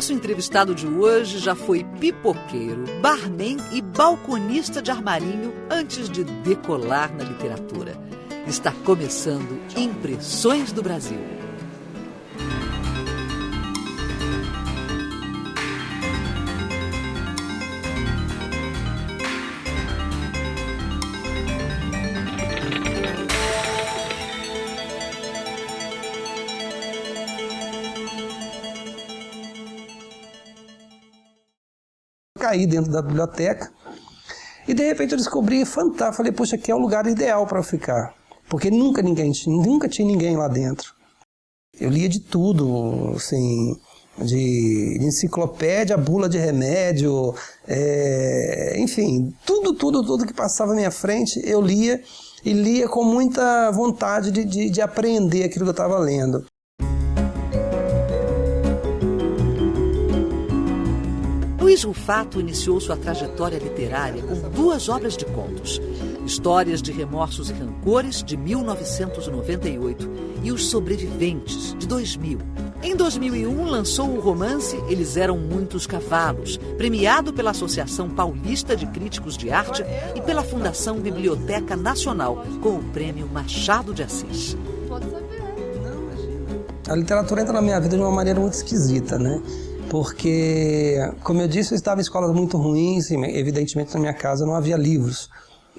Nosso entrevistado de hoje já foi pipoqueiro, barman e balconista de armarinho antes de decolar na literatura. Está começando Impressões do Brasil. Caí dentro da biblioteca e de repente eu descobri fantástico. Falei, poxa, aqui é o lugar ideal para eu ficar, porque nunca tinha ninguém lá dentro. Eu lia de tudo, assim, de enciclopédia, bula de remédio, enfim, tudo que passava à minha frente eu lia, e lia com muita vontade de aprender aquilo que eu estava lendo. Luiz Rufato iniciou sua trajetória literária com 2 obras de contos, Histórias de Remorsos e Rancores, de 1998, e Os Sobreviventes, de 2000. Em 2001, lançou o romance Eles Eram Muitos Cavalos, premiado pela Associação Paulista de Críticos de Arte e pela Fundação Biblioteca Nacional, com o Prêmio Machado de Assis. A literatura entra na minha vida de uma maneira muito esquisita, né? Porque, como eu disse, eu estava em escolas muito ruins e, evidentemente, na minha casa não havia livros.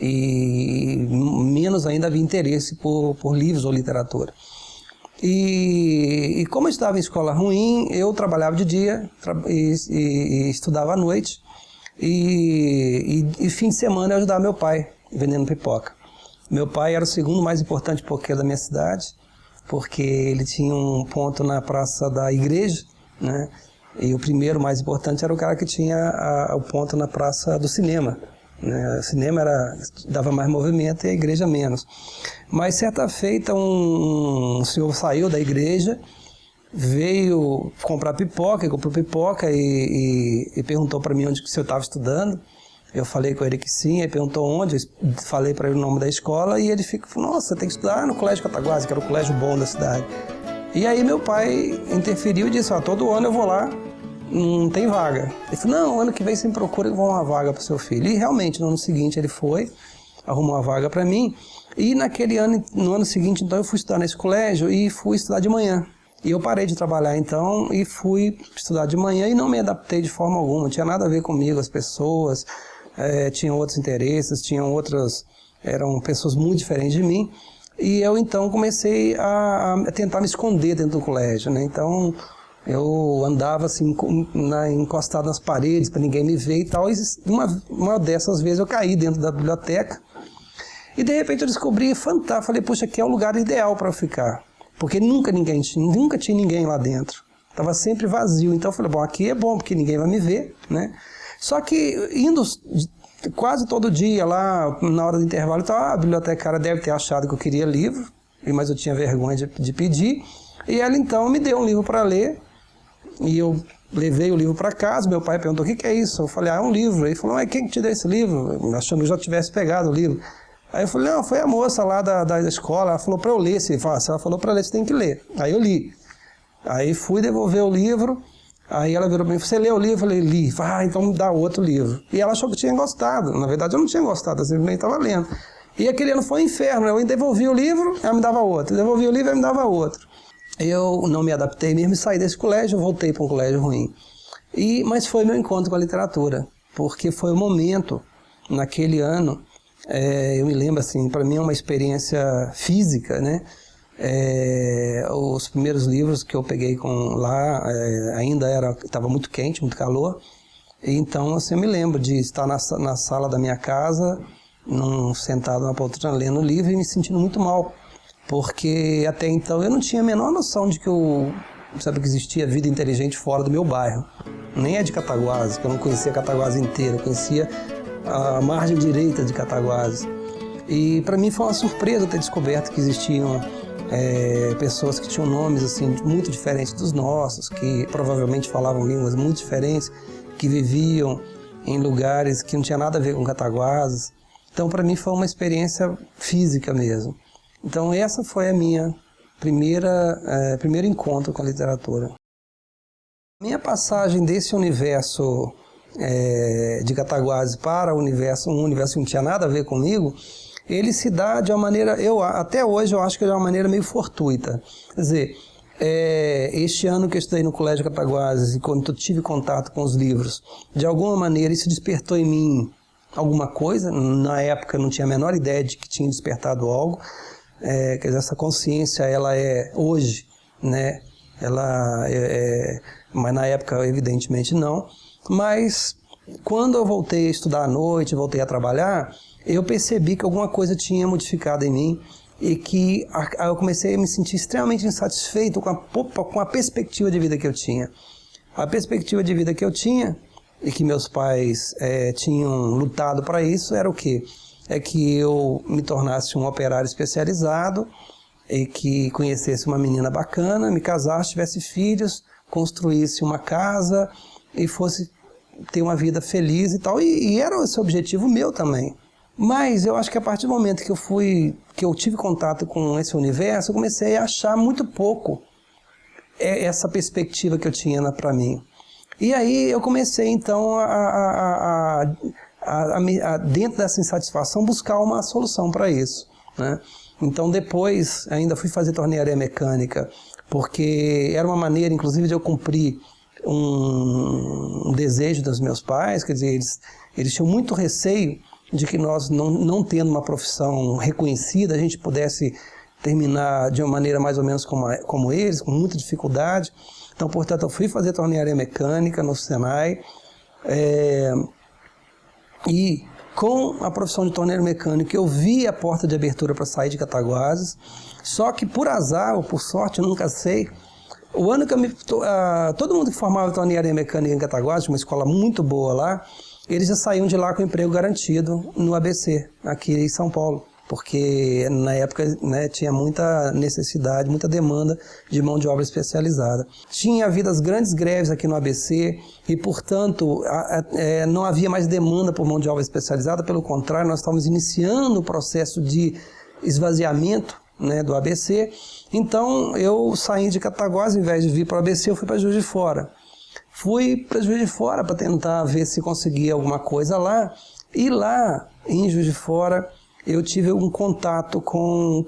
E menos ainda havia interesse por livros ou literatura. E como eu estava em escola ruim, eu trabalhava de dia e estudava à noite. E fim de semana eu ajudava meu pai vendendo pipoca. Meu pai era o segundo mais importante pipoqueiro da minha cidade, porque ele tinha um ponto na praça da igreja, né? E o primeiro mais importante era o cara que tinha o ponto na praça do cinema, né? O cinema dava mais movimento e a igreja menos. Mas certa feita um senhor saiu da igreja, veio comprar pipoca, comprou pipoca e perguntou para mim onde que eu estava estudando. Eu falei com ele que sim, ele perguntou onde, eu falei para ele o nome da escola e ele falou, nossa, você tem que estudar no Colégio Cataguases, que era o colégio bom da cidade. E aí meu pai interferiu e disse, todo ano eu vou lá, não tem vaga. Ele falou, não, ano que vem você me procura que eu vou arrumar uma vaga para o seu filho. E realmente, no ano seguinte ele foi, arrumou uma vaga para mim. E no ano seguinte, então, eu fui estudar nesse colégio e fui estudar de manhã. E eu parei de trabalhar então e fui estudar de manhã e não me adaptei de forma alguma. Não tinha nada a ver comigo, as pessoas tinham outros interesses, eram pessoas muito diferentes de mim. E eu então comecei a tentar me esconder dentro do colégio, né? Então eu andava assim, encostado nas paredes para ninguém me ver e tal. E uma dessas vezes eu caí dentro da biblioteca e de repente eu descobri fantástico. Falei, poxa, aqui é o lugar ideal para eu ficar, porque nunca tinha ninguém lá dentro. Estava sempre vazio. Então eu falei, bom, aqui é bom porque ninguém vai me ver, né? Só que indo quase todo dia lá, na hora do intervalo, então, a bibliotecária deve ter achado que eu queria livro, mas eu tinha vergonha de pedir. E ela então me deu um livro para ler, e eu levei o livro para casa. Meu pai perguntou, o que é isso? Eu falei, é um livro. Ele falou, mas quem te deu esse livro? Achando que eu já tivesse pegado o livro. Aí eu falei, não, foi a moça lá da escola, ela falou para eu ler. Se ela falou para ler, você tem que ler. Aí eu li. Aí fui devolver o livro. Aí ela virou para mim, você leu o livro? Eu falei, li. Então me dá outro livro. E ela achou que eu tinha gostado. Na verdade, eu não tinha gostado, eu simplesmente estava lendo. E aquele ano foi um inferno. Eu devolvi o livro, ela me dava outro. Devolvi o livro, ela me dava outro. Eu não me adaptei mesmo e saí desse colégio, voltei para um colégio ruim. Mas foi meu encontro com a literatura, porque foi o momento, naquele ano, eu me lembro assim, para mim é uma experiência física, né? Os primeiros livros que eu peguei lá ainda estava muito quente, muito calor, então assim, eu me lembro de estar na sala da minha casa, sentado na poltrona lendo o livro e me sentindo muito mal, porque até então eu não tinha a menor noção de que que existia vida inteligente fora do meu bairro, nem é de Cataguases, que eu não conhecia Cataguases inteira, eu conhecia a margem direita de Cataguases, e para mim foi uma surpresa ter descoberto que existiam pessoas que tinham nomes assim, muito diferentes dos nossos, que provavelmente falavam línguas muito diferentes, que viviam em lugares que não tinha nada a ver com Cataguases. Então, para mim, foi uma experiência física mesmo. Então, essa foi a minha primeiro encontro com a literatura. Minha passagem desse universo de Cataguases para um universo que não tinha nada a ver comigo, ele se dá de uma maneira, até hoje eu acho que é de uma maneira meio fortuita. Quer dizer, este ano que eu estudei no Colégio Cataguases e quando eu tive contato com os livros, de alguma maneira isso despertou em mim alguma coisa. Na época eu não tinha a menor ideia de que tinha despertado algo. Quer dizer, essa consciência, ela é hoje, né? Mas na época evidentemente não. Mas quando eu voltei a estudar à noite, voltei a trabalhar, eu percebi que alguma coisa tinha modificado em mim e que eu comecei a me sentir extremamente insatisfeito com a perspectiva de vida que eu tinha. A perspectiva de vida que eu tinha, e que meus pais tinham lutado para isso, era o quê? É que eu me tornasse um operário especializado e que conhecesse uma menina bacana, me casasse, tivesse filhos, construísse uma casa e fosse ter uma vida feliz e tal. E era esse objetivo meu também. Mas eu acho que a partir do momento que eu tive contato com esse universo, eu comecei a achar muito pouco essa perspectiva que eu tinha para mim. E aí eu comecei então dentro dessa insatisfação, buscar uma solução para isso, né? Então depois ainda fui fazer tornearia mecânica, porque era uma maneira inclusive de eu cumprir um desejo dos meus pais. Quer dizer, eles tinham muito receio de que nós, não tendo uma profissão reconhecida, a gente pudesse terminar de uma maneira mais ou menos como eles, com muita dificuldade. Então, portanto, eu fui fazer tornearia mecânica no Senai, e com a profissão de torneiro mecânico eu vi a porta de abertura para sair de Cataguases. Só que por azar ou por sorte, eu nunca sei, o ano que todo mundo que formava tornearia mecânica em Cataguases, uma escola muito boa lá, eles já saíam de lá com emprego garantido no ABC, aqui em São Paulo, porque na época, né, tinha muita necessidade, muita demanda de mão de obra especializada. Tinha havido as grandes greves aqui no ABC e, portanto, não havia mais demanda por mão de obra especializada. Pelo contrário, nós estávamos iniciando o processo de esvaziamento, né, do ABC. Então, eu saí de Cataguases, ao invés de vir para o ABC, eu fui para Juiz de Fora. Fui para Juiz de Fora para tentar ver se conseguia alguma coisa lá. E lá, em Juiz de Fora, eu tive um contato com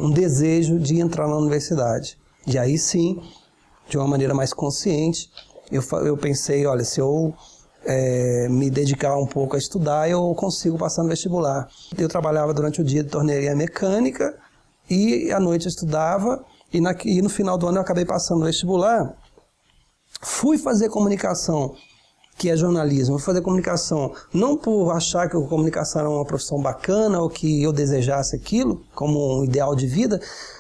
um desejo de entrar na universidade. E aí sim, de uma maneira mais consciente, eu pensei, olha, se eu me dedicar um pouco a estudar, eu consigo passar no vestibular. Eu trabalhava durante o dia de tornearia mecânica e à noite eu estudava, e no final do ano eu acabei passando no vestibular. Fui fazer comunicação, que é jornalismo. Fui fazer comunicação não por achar que a comunicação era uma profissão bacana ou que eu desejasse aquilo como um ideal de vida,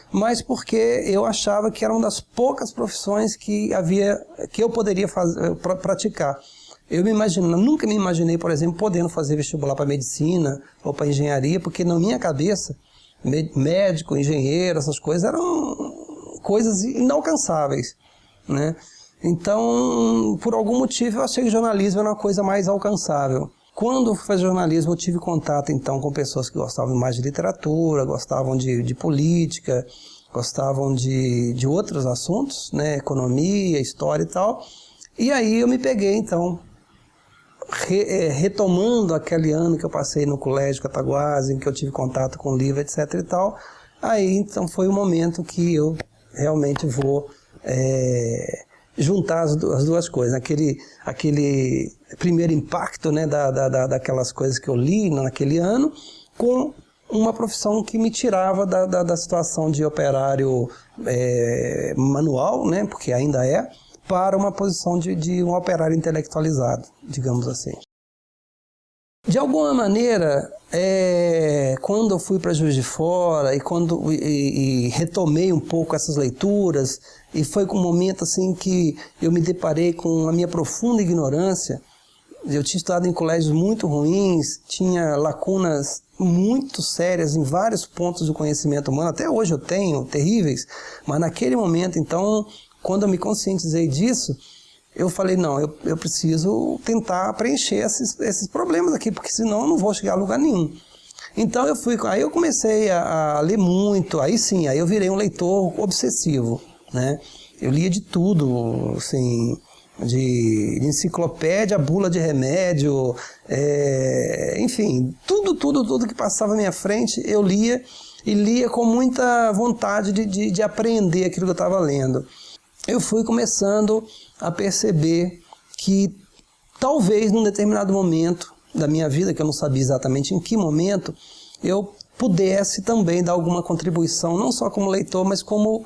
mas porque eu achava que era uma das poucas profissões que eu poderia praticar. Nunca me imaginei, por exemplo, podendo fazer vestibular para medicina ou para engenharia, porque na minha cabeça, médico, engenheiro, essas coisas eram coisas inalcançáveis, né? Então, por algum motivo, eu achei que jornalismo era uma coisa mais alcançável. Quando eu fui fazer jornalismo, eu tive contato, então, com pessoas que gostavam mais de literatura, gostavam de política, gostavam de outros assuntos, né? Economia, história e tal. E aí eu me peguei, então, retomando aquele ano que eu passei no Colégio Cataguases, em que eu tive contato com o livro, etc. e tal. Aí, então, foi o momento que eu realmente vou juntar as duas coisas. Aquele primeiro impacto, né, daquelas coisas que eu li naquele ano, com uma profissão que me tirava da situação de operário manual, né, porque ainda para uma posição de um operário intelectualizado, digamos assim. De alguma maneira, quando eu fui para Juiz de Fora e retomei um pouco essas leituras, e foi com um momento assim que eu me deparei com a minha profunda ignorância. Eu tinha estudado em colégios muito ruins, tinha lacunas muito sérias em vários pontos do conhecimento humano, até hoje eu tenho, terríveis, mas naquele momento, então, quando eu me conscientizei disso, eu falei, não, eu preciso tentar preencher esses problemas aqui, porque senão eu não vou chegar a lugar nenhum. Então aí eu comecei a ler muito, aí sim, aí eu virei um leitor obsessivo, né? Eu lia de tudo, assim, de enciclopédia, bula de remédio, enfim, tudo que passava à minha frente eu lia, e lia com muita vontade de aprender aquilo que eu estava lendo. Eu fui começando a perceber que talvez num determinado momento da minha vida, que eu não sabia exatamente em que momento, eu pudesse também dar alguma contribuição, não só como leitor, mas como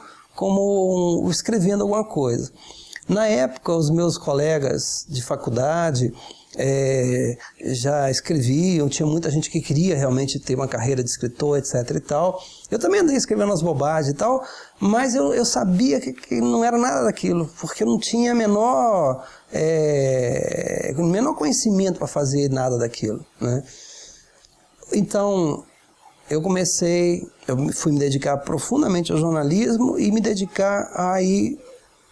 escrevendo alguma coisa. Na época, os meus colegas de faculdade já escreviam, tinha muita gente que queria realmente ter uma carreira de escritor, etc. e tal. Eu também andei escrevendo umas bobagens e tal, mas eu sabia que não era nada daquilo, porque eu não tinha menor conhecimento para fazer nada daquilo, né? Então, eu fui me dedicar profundamente ao jornalismo e me dedicar a ir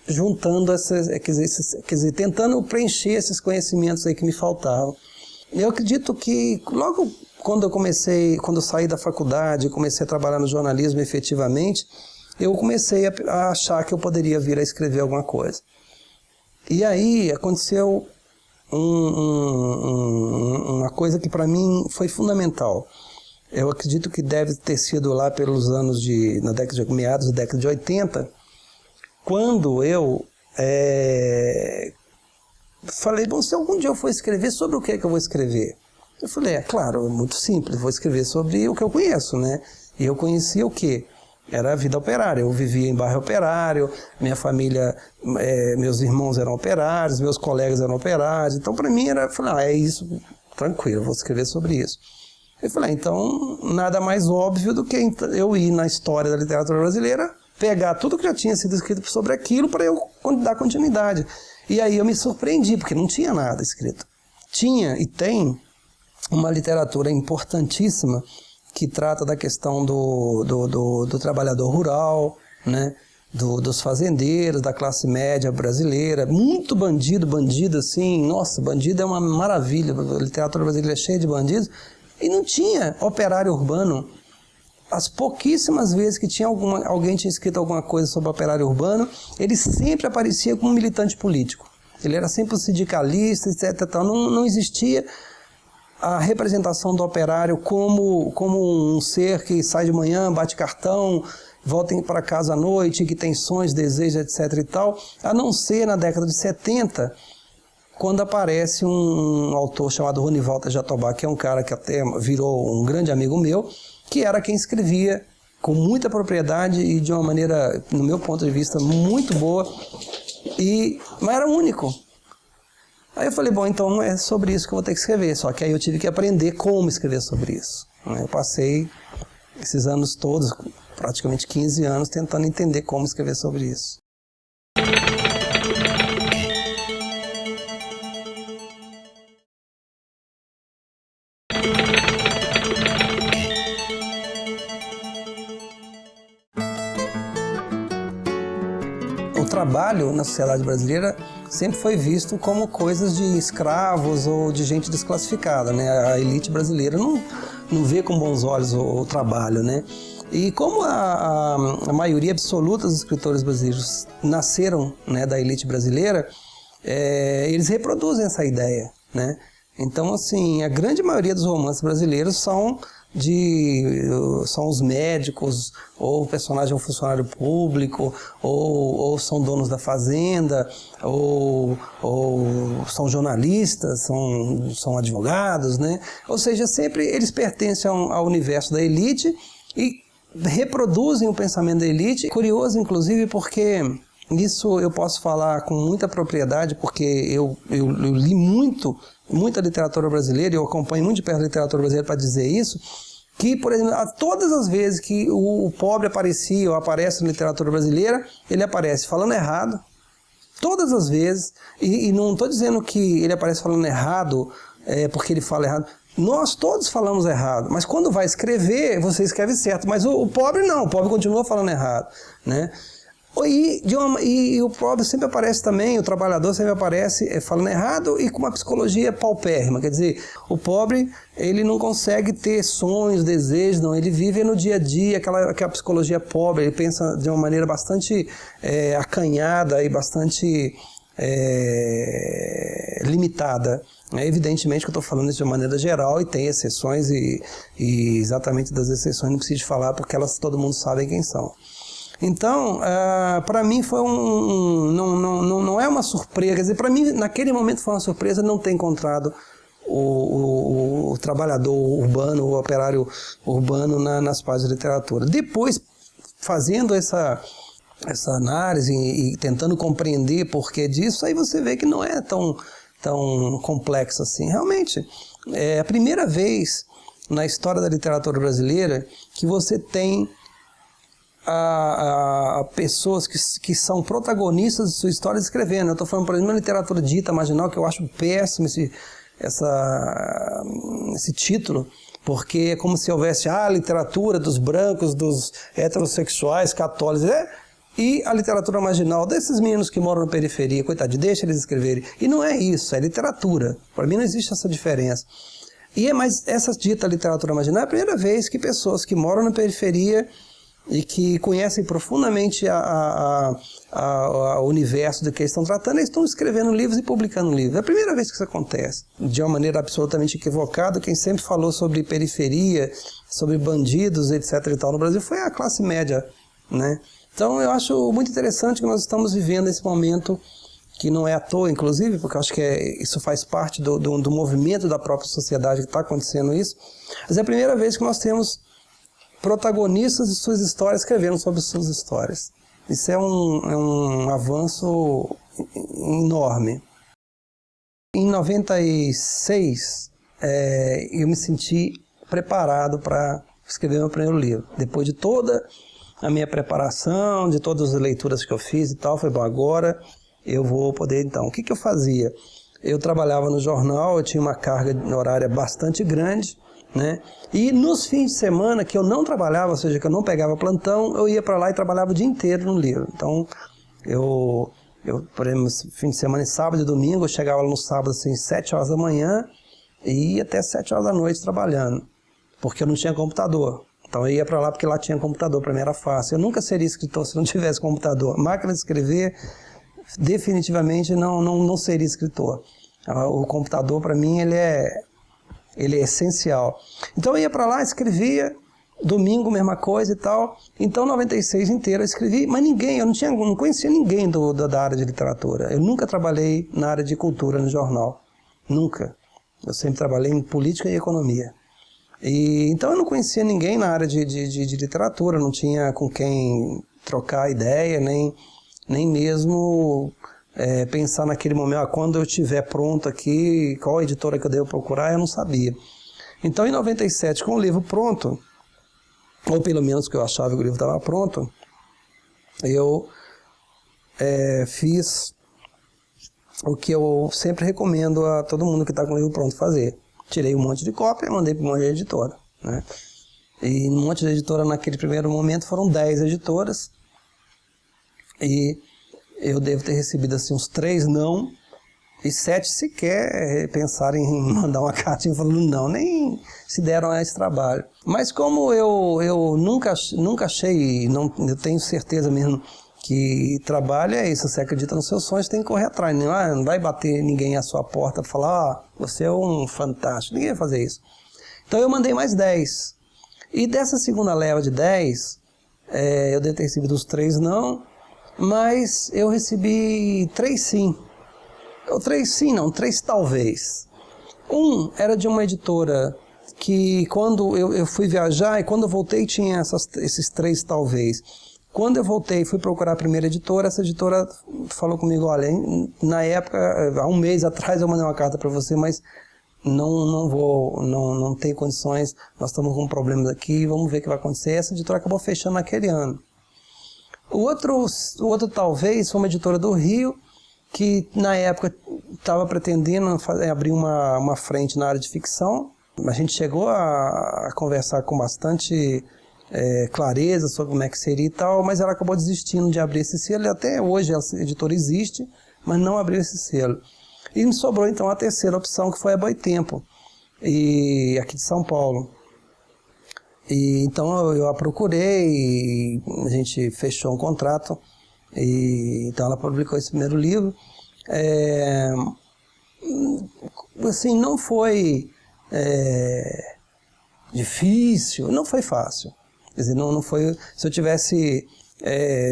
juntando tentando preencher esses conhecimentos aí que me faltavam. Eu acredito que logo quando eu saí da faculdade, comecei a trabalhar no jornalismo efetivamente, eu comecei a achar que eu poderia vir a escrever alguma coisa. E aí aconteceu uma coisa que para mim foi fundamental. Eu acredito que deve ter sido lá pelos anos meados da década de 80, quando eu falei, bom, se algum dia eu for escrever, sobre o que é que eu vou escrever? Eu falei, claro, é muito simples, vou escrever sobre o que eu conheço, né? E eu conhecia o quê? Era a vida operária. Eu vivia em bairro operário, minha família, meus irmãos eram operários, meus colegas eram operários, então para mim é isso, tranquilo, vou escrever sobre isso. Eu falei, então nada mais óbvio do que eu ir na história da literatura brasileira, pegar tudo que já tinha sido escrito sobre aquilo para eu dar continuidade. E aí eu me surpreendi, porque não tinha nada escrito. Tinha e tem uma literatura importantíssima que trata da questão do trabalhador rural, né? Dos fazendeiros, da classe média brasileira. Muito bandido assim, nossa, bandido é uma maravilha, a literatura brasileira é cheia de bandidos. E não tinha operário urbano. As pouquíssimas vezes que alguém tinha escrito alguma coisa sobre operário urbano, ele sempre aparecia como militante político. Ele era sempre um sindicalista, etc. Não existia a representação do operário como um ser que sai de manhã, bate cartão, volta para casa à noite, que tem sonhos, desejos, etc. e tal, a não ser na década de 70, quando aparece um autor chamado Ronivaldo Jatobá, que é um cara que até virou um grande amigo meu, que era quem escrevia com muita propriedade e de uma maneira, no meu ponto de vista, muito boa, mas era único. Aí eu falei, bom, então é sobre isso que eu vou ter que escrever, só que aí eu tive que aprender como escrever sobre isso. Eu passei esses anos todos, praticamente 15 anos, tentando entender como escrever sobre isso. O trabalho na sociedade brasileira sempre foi visto como coisas de escravos ou de gente desclassificada, né? A elite brasileira não vê com bons olhos o trabalho, né? E como a maioria absoluta dos escritores brasileiros nasceram, né, da elite brasileira, eles reproduzem essa ideia, né? Então, assim, a grande maioria dos romances brasileiros são os médicos, ou o personagem é um funcionário público, ou são donos da fazenda, ou são jornalistas, são advogados, né? Ou seja, sempre eles pertencem ao universo da elite e reproduzem o pensamento da elite. Curioso, inclusive, porque isso eu posso falar com muita propriedade, porque eu li muita literatura brasileira, eu acompanho muito de perto a literatura brasileira para dizer isso, que, por exemplo, todas as vezes que o pobre aparecia ou aparece na literatura brasileira, ele aparece falando errado, todas as vezes, e não estou dizendo que ele aparece falando errado porque ele fala errado. Nós todos falamos errado, mas quando vai escrever, você escreve certo, mas o pobre não, o pobre continua falando errado, né? E o pobre sempre aparece também, o trabalhador sempre aparece falando errado e com uma psicologia paupérrima. Quer dizer, o pobre, ele não consegue ter sonhos, desejos, não. Ele vive no dia a dia, aquela psicologia pobre, ele pensa de uma maneira bastante acanhada e bastante limitada. Evidentemente que eu estou falando isso de uma maneira geral e tem exceções e exatamente das exceções não preciso falar porque elas todo mundo sabe quem são. Então, para mim foi não é uma surpresa, quer dizer, para mim naquele momento foi uma surpresa não ter encontrado o trabalhador urbano, o operário urbano nas páginas de literatura. Depois, fazendo essa análise e tentando compreender porquê disso, aí você vê que não é tão complexo assim. Realmente, é a primeira vez na história da literatura brasileira que você tem pessoas que são protagonistas de sua história escrevendo. Eu estou falando, por exemplo, uma literatura dita marginal, que eu acho péssimo esse título, porque é como se houvesse a literatura dos brancos, dos heterossexuais, católicos, e a literatura marginal desses meninos que moram na periferia, coitadinho, deixa eles escreverem. E não é isso, é literatura. Para mim não existe essa diferença. Mas essa dita literatura marginal é a primeira vez que pessoas que moram na periferia e que conhecem profundamente o universo do que eles estão tratando, eles estão escrevendo livros e publicando livros. É a primeira vez que isso acontece. De uma maneira absolutamente equivocada, quem sempre falou sobre periferia, sobre bandidos, etc. e tal no Brasil foi a classe média, né? Então eu acho muito interessante que nós estamos vivendo esse momento, que não é à toa, inclusive, porque eu acho que isso faz parte do movimento da própria sociedade que está acontecendo isso, mas é a primeira vez que nós temos protagonistas de suas histórias escrevendo sobre suas histórias. Isso é um avanço enorme. Em 96, eu me senti preparado para escrever meu primeiro livro. Depois de toda a minha preparação, de todas as leituras que eu fiz e tal, foi bom, agora eu vou poder então. O que eu fazia? Eu trabalhava no jornal, eu tinha uma carga horária bastante grande, né? E nos fins de semana que eu não trabalhava, ou seja, que eu não pegava plantão, eu ia para lá e trabalhava o dia inteiro no livro. Então, eu por exemplo, fim de semana, sábado e domingo, eu chegava lá no sábado, assim, 7 horas da manhã e ia até 7 horas da noite trabalhando, porque eu não tinha computador. Então eu ia para lá porque lá tinha computador, para mim era fácil. Eu nunca seria escritor se não tivesse computador. A máquina de escrever, definitivamente, não seria escritor. O computador, para mim, ele é essencial. Então eu ia para lá, escrevia, domingo, mesma coisa e tal. Então, 96 inteiro eu escrevi, mas eu não conhecia ninguém da área de literatura. Eu nunca trabalhei na área de cultura no jornal. Nunca. Eu sempre trabalhei em política e economia. Então eu não conhecia ninguém na área de literatura, não tinha com quem trocar ideia, nem mesmo pensar naquele momento, quando eu estiver pronto aqui, qual editora que eu devo procurar, eu não sabia. Então em 97, com o livro pronto, ou pelo menos que eu achava que o livro estava pronto, eu fiz o que eu sempre recomendo a todo mundo que está com o livro pronto fazer. Tirei um monte de cópia e mandei para um monte de editora, né? E um monte de editora naquele primeiro momento foram 10 editoras. E eu devo ter recebido assim uns 3 não e 7 sequer pensaram em mandar uma cartinha falando não, nem se deram a esse trabalho. Mas como eu nunca achei, eu tenho certeza mesmo que trabalho é isso, você acredita nos seus sonhos, tem que correr atrás, não vai bater ninguém à sua porta para falar, você é um fantástico, ninguém vai fazer isso. Então eu mandei mais 10. E dessa segunda leva de 10, eu devo ter recebido os 3 não, mas eu recebi 3 sim. 3 sim não, 3 talvez. Um era de uma editora que quando eu fui viajar e quando eu voltei tinha esses 3 talvez. Quando eu voltei e fui procurar a primeira editora, essa editora falou comigo, olha, na época, há um mês atrás eu mandei uma carta para você, mas não tem condições, nós estamos com problemas aqui, vamos ver o que vai acontecer. Essa editora acabou fechando naquele ano. O outro talvez foi uma editora do Rio, que na época estava pretendendo abrir uma frente na área de ficção. A gente chegou a conversar com bastante clareza sobre como é que seria e tal, mas ela acabou desistindo de abrir esse selo, e até hoje a editora existe, mas não abriu esse selo. E me sobrou então a terceira opção, que foi a Boitempo, aqui de São Paulo. E então eu a procurei, e a gente fechou um contrato, e então ela publicou esse primeiro livro. Assim, não foi difícil, não foi fácil. Quer dizer, não foi. Se eu tivesse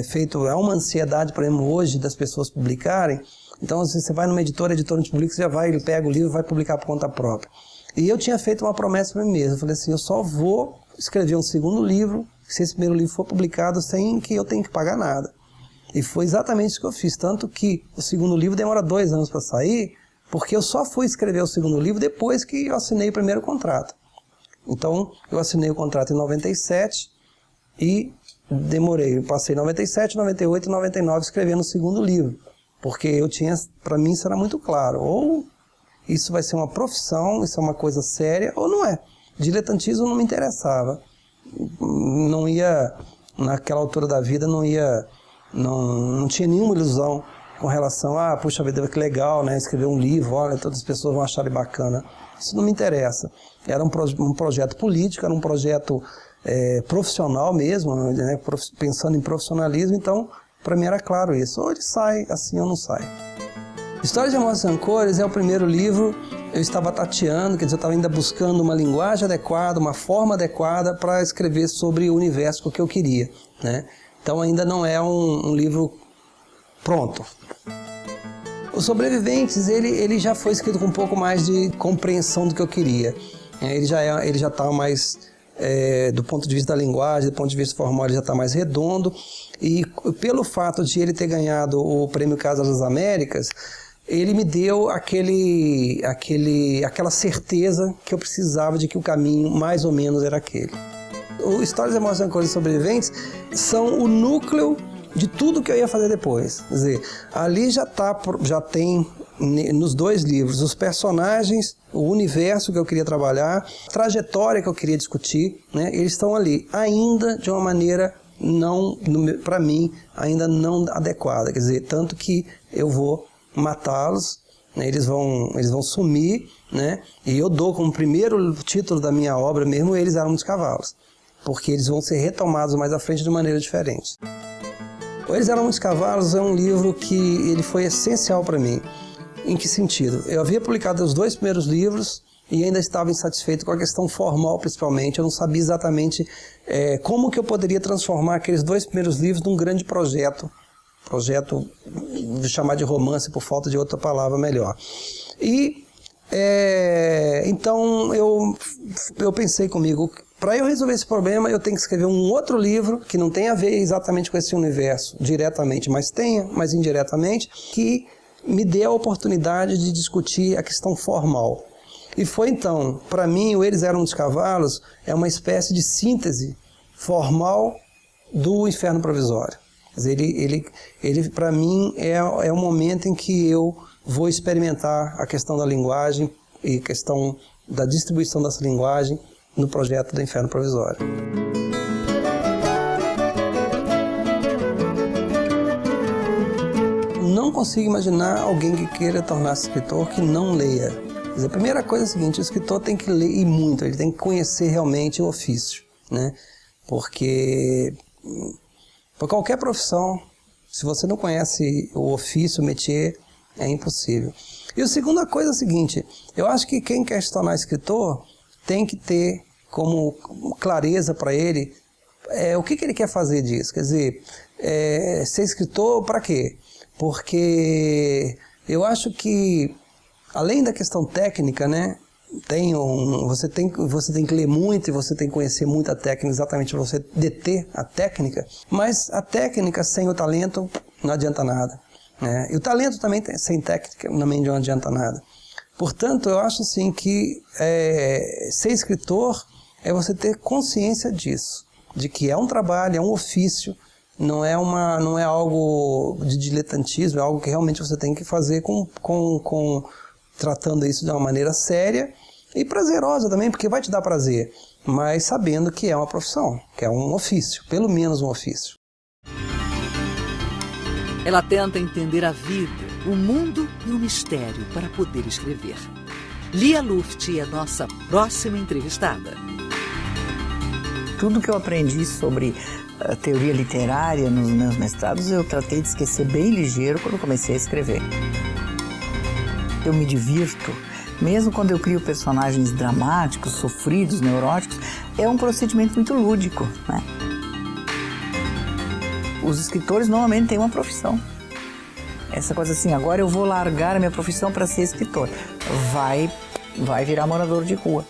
feito. Há uma ansiedade, por exemplo, hoje das pessoas publicarem. Então, se você vai numa editora, a editora não te publica, você já vai, ele pega o livro e vai publicar por conta própria. E eu tinha feito uma promessa para mim mesmo. Eu falei assim: eu só vou escrever um segundo livro se esse primeiro livro for publicado sem que eu tenha que pagar nada. E foi exatamente isso que eu fiz. Tanto que o segundo livro demora 2 anos para sair, porque eu só fui escrever o segundo livro depois que eu assinei o primeiro contrato. Então, eu assinei o contrato em 97 e demorei. Eu passei 97, 98 e 99 escrevendo o segundo livro. Porque eu tinha, para mim isso era muito claro. Ou isso vai ser uma profissão, isso é uma coisa séria, ou não é. Diletantismo não me interessava. Não ia, naquela altura da vida, não tinha nenhuma ilusão com relação a, puxa vida, que legal, né? Escrever um livro, olha, todas as pessoas vão achar ele bacana. Isso não me interessa. Era um projeto político, era um projeto profissional mesmo, né? Pensando em profissionalismo, então, para mim era claro isso. Ou ele sai, assim ou não sai. História de Remorsos e Rancores é o primeiro livro. Eu estava tateando, quer dizer, eu estava ainda buscando uma linguagem adequada, uma forma adequada para escrever sobre o universo que eu queria, né? Então ainda não é um livro pronto. Os Sobreviventes, ele já foi escrito com um pouco mais de compreensão do que eu queria. Ele já está mais, do ponto de vista da linguagem, do ponto de vista formal, ele já está mais redondo. E pelo fato de ele ter ganhado o Prêmio Casa das Américas, ele me deu aquela certeza que eu precisava de que o caminho mais ou menos era aquele. O Histórias, Remorsos, Rancores e Sobreviventes são o núcleo de tudo que eu ia fazer depois. Quer dizer, ali já tem nos 2 livros os personagens, o universo que eu queria trabalhar, a trajetória que eu queria discutir, né? Eles estão ali, ainda de uma maneira não, para mim, ainda não adequada. Quer dizer, tanto que eu vou matá-los, né? Eles vão sumir, né? E eu dou como primeiro título da minha obra mesmo, Eles Eram Muitos Cavalos, porque eles vão ser retomados mais à frente de maneira diferente. Eles Eram Muitos Cavalos é um livro que ele foi essencial para mim. Em que sentido? Eu havia publicado os 2 primeiros livros e ainda estava insatisfeito com a questão formal, principalmente. Eu não sabia exatamente como que eu poderia transformar aqueles 2 primeiros livros num grande projeto, vou chamar de romance por falta de outra palavra melhor. E então eu pensei comigo, para eu resolver esse problema eu tenho que escrever um outro livro que não tenha a ver exatamente com esse universo diretamente, mas indiretamente, que me dê a oportunidade de discutir a questão formal. E foi então, para mim, o Eles Eram Muitos Cavalos é uma espécie de síntese formal do Inferno Provisório. Quer dizer, ele para mim é o momento em que eu vou experimentar a questão da linguagem e a questão da distribuição dessa linguagem no projeto do Inferno Provisório. Não consigo imaginar alguém que queira tornar-se escritor que não leia. Quer dizer, a primeira coisa é a seguinte: o escritor tem que ler, e muito, ele tem que conhecer realmente o ofício, né? Porque para qualquer profissão, se você não conhece o ofício, o métier, é impossível. E a segunda coisa é a seguinte: eu acho que quem quer se tornar escritor tem que ter como clareza para ele o que ele quer fazer disso. Quer dizer, ser escritor para quê? Porque eu acho que, além da questão técnica, né, você tem que ler muito e você tem que conhecer muito a técnica, exatamente para você deter a técnica, mas a técnica sem o talento não adianta nada, né? E o talento também sem técnica também não adianta nada. Portanto, eu acho assim que ser escritor é você ter consciência disso, de que é um trabalho, é um ofício, não é algo de diletantismo, é algo que realmente você tem que fazer tratando isso de uma maneira séria E prazerosa também, porque vai te dar prazer, mas sabendo que é uma profissão, que é um ofício, pelo menos um ofício. Ela tenta entender a vida, o mundo e o mistério para poder escrever. Lia Luft é nossa próxima entrevistada. Tudo que eu aprendi sobre teoria literária nos meus mestrados, eu tratei de esquecer bem ligeiro quando comecei a escrever. Eu me divirto, mesmo quando eu crio personagens dramáticos, sofridos, neuróticos, é um procedimento muito lúdico, né? Os escritores normalmente têm uma profissão. Essa coisa assim, agora eu vou largar a minha profissão para ser escritor. Vai virar morador de rua.